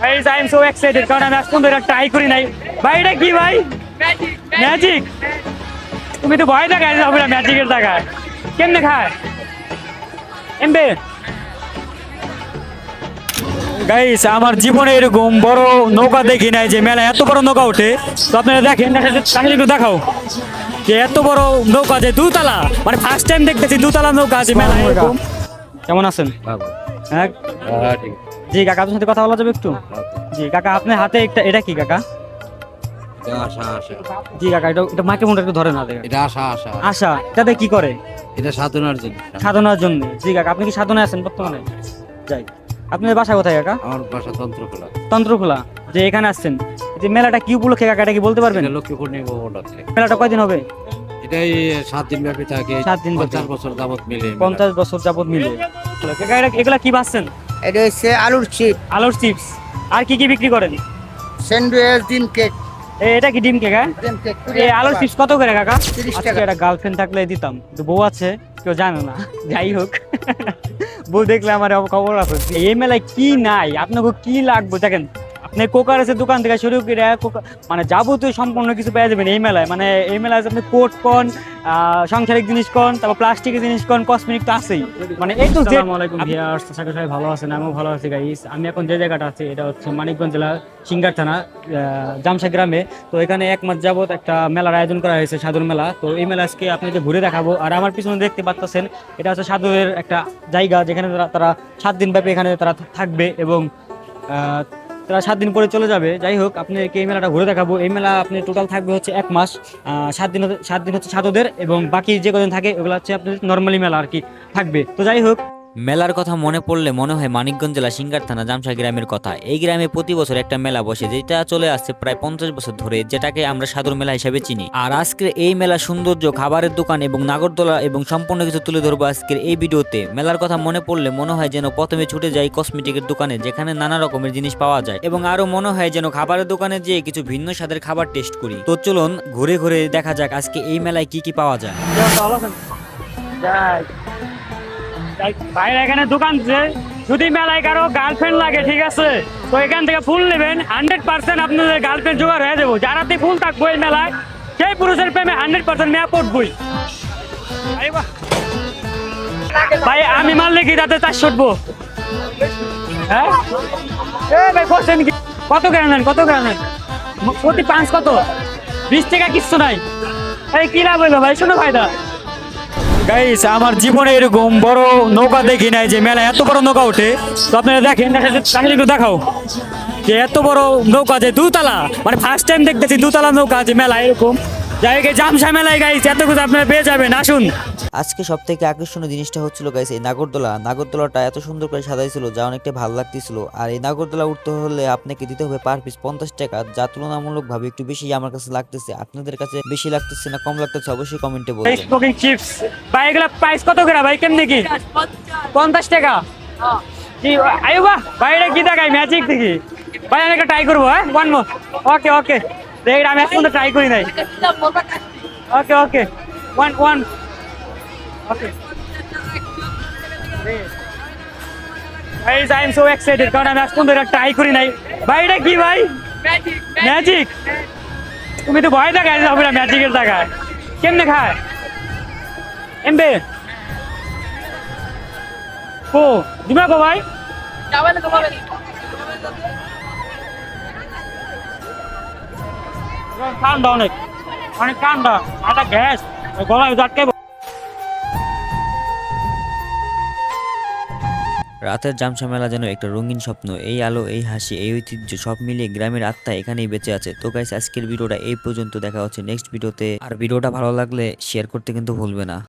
Guys I am so excited কারণ আমি আজ পর্যন্ত এটা ট্রাই করি নাই। ভাই এটা কি ভাই? ম্যাজিক। তুমি তো ভয় দেখাই হবে না ম্যাজিকের টাকায়। কেমনে খায়? এমবে গাইস আমার জীবনে এরকম বড় নৌকা দেখি নাই যে মেলা এত বড় নৌকা ওঠে। তো আপনারা দেখেন তাহলে একটু দেখাও যে এত বড় নৌকা যে দুতলা, মানে ফার্স্ট টাইম দেখতেছি দুতলা নৌকা আছে মেলা এরকম। কেমন আছেন? হ্যাঁ জি কাকা, আপনার সাথে কথা বলা যাবে একটু? জি কাকা, আপনার হাতে একটা এটা কি কাকা? জি কাকা, এটা মাকে মনে একটু ধরে না দেখেন। এটা আশা আশা আশা, এটাতে কি করে? এটা সাধনার জন্য। সাধনার জন্য। জি কাকা, আপনি কি সাধনায় আছেন বর্তমানে? যাই, আপনাদের বাসা কোথায় কাকা? আমার বাসা তন্ত্রকলা। তন্ত্রখোলা। যে এখানে আসছেন, যে মেলাটা কি উপলক্ষে কাকা, এটা কি বলতে পারবেন? এটা লক্ষ্মী পূর্ণিমা উপলক্ষে। মেলাটা কয়দিন হবে? এটাই 7 দিন ব্যাপী থাকে। 7 দিন ব্যাপী। 50 বছর যাবত মিলে। 50 বছর যাবত মিলে। কাকা এগুলা কি বাসছেন? এটা হচ্ছে আলুর চিপ, আলুর চিপস। আর কি কি বিক্রি করেন? স্যান্ডউইচ, ডিম কেক। এটা কি ডিম কেক? হ্যাঁ, ডিম কেক এই আলুর চিপস কত করে কাকা? 30 আজকে টাকা। একটা গার্লফ্রেন্ড থাকলে দিতাম, তো বউ আছে কেউ জানে না। যাই হোক, বউ দেখলে আমার খবর আছে। এই মেলায় কি নাই, আপনাকে কি লাগবে দেখেন। আপনি কোকারেসের দোকান থেকে শুরু করে মানে যাবতীয় সম্পূর্ণ কিছু পেয়ে যাবেন এই মেলায়। মানে এই মেলায় আপনি কোট কন, সাংসারিক জিনিস কন, তারপর প্লাস্টিকের জিনিস কন, কসমেটিক তো আছেই। মানে এই তো। আসসালামু আলাইকুম ভিউয়ার্স, আশা করি সবাই ভালো আছেন, আমিও ভালো আছি গাইস। আমি এখন যে জায়গাটা আছি এটা হচ্ছে মানিকগঞ্জ জেলা সিঙ্গার থানা জামশা গ্রামে। তো এখানে 1 মাস যাবত একটা মেলার আয়োজন করা হয়েছে, সাধুর মেলা। তো এই মেলা আজকে আপনাদের ঘুরে দেখাবো। আর আমার পিছনে দেখতে পাচ্ছেন এটা হচ্ছে সাধুদের একটা জায়গা, যেখানে তারা 7 দিন ব্যাপী এখানে তারা থাকবে এবং তারা 7 দিন পরে চলে যাবে। যাই হোক, আপনাকে এই মেলাটা ঘুরে দেখাবো। এই মেলা আপনি টোটাল থাকবে হচ্ছে 1 মাস। 7 দিন হচ্ছে সাধুদের এবং বাকি যে কদিন থাকে ওগুলো হচ্ছে আপনার নর্মালি মেলা আর কি থাকবে। তো যাই হোক, মেলার কথা মনে পড়লে মনে হয় মানিকগঞ্জ জেলা সিঙ্গার থানা জামশা গ্রামের কথা। এই গ্রামে প্রতি বছর একটা মেলা বসে, যেটা চলে আসছে প্রায় 50 বছর ধরে, যেটাকে আমরা সাধুর মেলা হিসেবে চিনি। আর আজকের এই মেলা সৌন্দর্য, খাবারের দোকান এবং নাগরদোলা এবং সম্পূর্ণ কিছু তুলে ধরবো আজকের এই ভিডিওতে। মেলার কথা মনে পড়লে মনে হয় যেন প্রথমে ছুটে যাই কসমেটিকের দোকানে, যেখানে নানা রকমের জিনিস পাওয়া যায়, এবং আরো মনে হয় যেন খাবারের দোকানে যেয়ে কিছু ভিন্ন স্বাদের খাবার টেস্ট করি। তো চলুন ঘুরে ঘুরে দেখা যাক আজকে এই মেলায় কি কি পাওয়া যায়। বাইরে এখানে দোকান আছে। যদি মেলায় কারো গার্লফ্রেন্ড লাগে, ঠিক আছে, তো এখান থেকে ফুল নেবেন, 100% আপনাদের গার্লফ্রেন্ড জোগাড় হয়ে যাবো। যারাতে ফুল থাকবো এই মেলায়, সেই পুরুষের প্রেমে 100% মেয়া পড়বই। ভাই আমি মারলে কি তাতে 400 উঠবো? হ্যাঁ ভাই বলছেন কি? কত করে নেন, কত করে নেন? প্রতি 5 কত? 20 টাকা কিচ্ছু নাই। এই কি লাভ হইলো ভাই? শোনো ভাইদা, গাইস আমার জীবনে এরকম বড় নৌকা দেখি নাই যে মেলা এত বড় নৌকা ওঠে। তো আপনারা দেখেন তাহলে একটু দেখাও যে এত বড় নৌকা যে দুতলা, মানে ফার্স্ট টাইম দেখতেছি দুতলা নৌকা আছে মেলা এরকম। যাই হোক, জামশা মেলায় গাইস এত কিছু আপনারা পেয়ে যাবেন, আসুন। আজকে সব থেকে আকর্ষণীয় জিনিসটা হচ্ছিল গাইস এই নাগরদোলাটা এত সুন্দর করে সাজাইছিল যা অনেকটা ভালো লাগতেছিল। আর এই নাগরদোলা উঠতে হলে আপনাকে দিতে হবে পার পিস 50 টাকা, যা তুলনামূলকভাবে একটু বেশি আমার কাছে লাগতেছে। আপনাদের কাছে বেশি লাগতেছে না কম লাগতেছে অবশ্যই কমেন্টে বলবেন। স্মোকিং চিপস ভাই, এগুলা প্রাইস কত করে ভাই? কেমনে কি? 50 টাকা। জি আয়ো বাহ ভাই, এটা কি দেখাই? ম্যাজিক দেখি ভাই, আমি একটা ট্রাই করবো। হ্যাঁ, ওয়ান মোর। ওকে ওকে, দেখ আমি এখন তো ট্রাই করি নাই। Okay okay, one one. Okay guys I am so excited কারণ আমি আজ পর্যন্ত এটা ট্রাই করি নাই। ভাই এটা কি ভাই? ম্যাজিক। তুমি তো ভয় দেখাই হবে না ম্যাজিকের টাকায়। কেমনে খায়? এমবে ও দিবা গো ভাই? ঠান্ডা, অনেক অনেক ঠান্ডা। একটা গ্যাস গলায় আটকে। রাতের জামশা মেলা যেন একটা রঙিন স্বপ্ন। এই আলো, এই হাসি, এই ঐতিহ্য সব মিলিয়ে গ্রামের আত্মা এখানেই বেঁচে আছে। তো গাইস আজকের ভিডিওটা এই পর্যন্ত, দেখা হচ্ছে নেক্সট ভিডিওতে। আর ভিডিওটা ভালো লাগলে শেয়ার করতে কিন্তু ভুলবে না।